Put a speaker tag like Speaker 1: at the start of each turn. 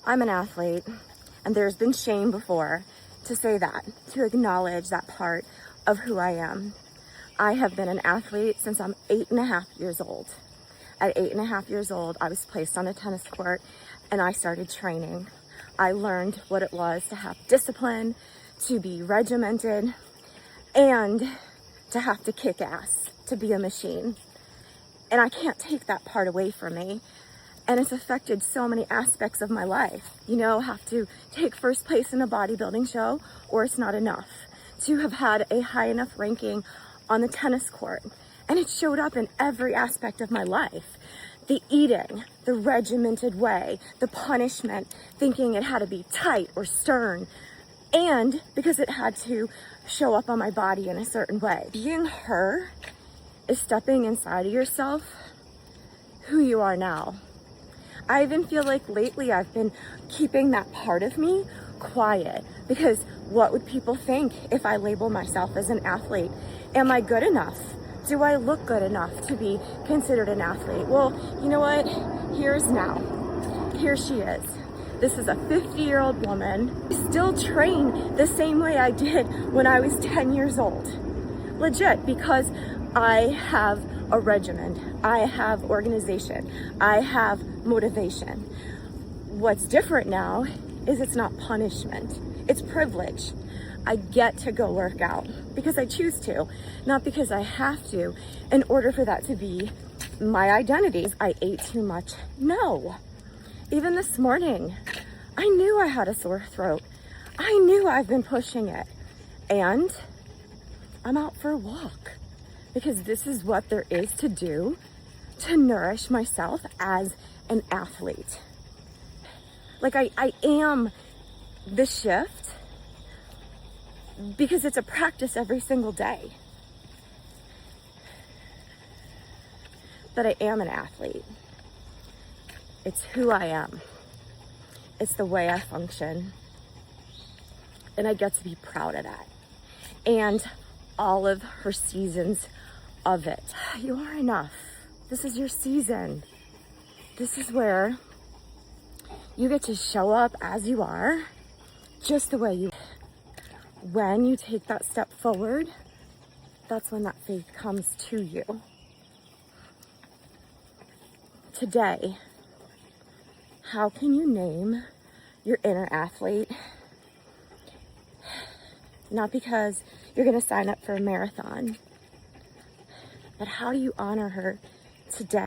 Speaker 1: I'm an athlete, and there's been shame before to say that, to acknowledge that part of who I am. I have been an athlete since I'm 8.5 years old. At 8.5 years old, I was placed on a tennis court and I started training. I learned what it was to have discipline, to be regimented, and to have to kick ass, to be a machine. And I can't take that part away from me. And it's affected so many aspects of my life. You know, have to take first place in a bodybuilding show, or it's not enough. To have had a high enough ranking on the tennis court. And it showed up in every aspect of my life. The eating, the regimented way, the punishment, thinking it had to be tight or stern, and because it had to show up on my body in a certain way. Being her is stepping inside of yourself, who you are now. I even feel like lately I've been keeping that part of me quiet, because what would people think if I label myself as an athlete? Am I good enough? Do I look good enough to be considered an athlete? Well, you know what? Here's now. Here she is. This is a 50-year-old woman. I still train the same way I did when I was 10 years old. Legit, because I have a regimen. I have organization. I have motivation. What's different now is it's not punishment. It's privilege. I get to go work out because I choose to, not because I have to, in order for that to be my identity. I ate too much. No. Even this morning, I knew I had a sore throat. I knew I've been pushing it. And I'm out for a walk because this is what there is to do to nourish myself as an athlete. Like I am the shift because it's a practice every single day. But I am an athlete. It's who I am. It's the way I function. And I get to be proud of that. And all of her seasons of it. You are enough. This is your season. This is where you get to show up as you are, just the way you are. When you take that step forward, that's when that faith comes to you. Today, how can you name your inner athlete? Not because you're going to sign up for a marathon, but how do you honor her today?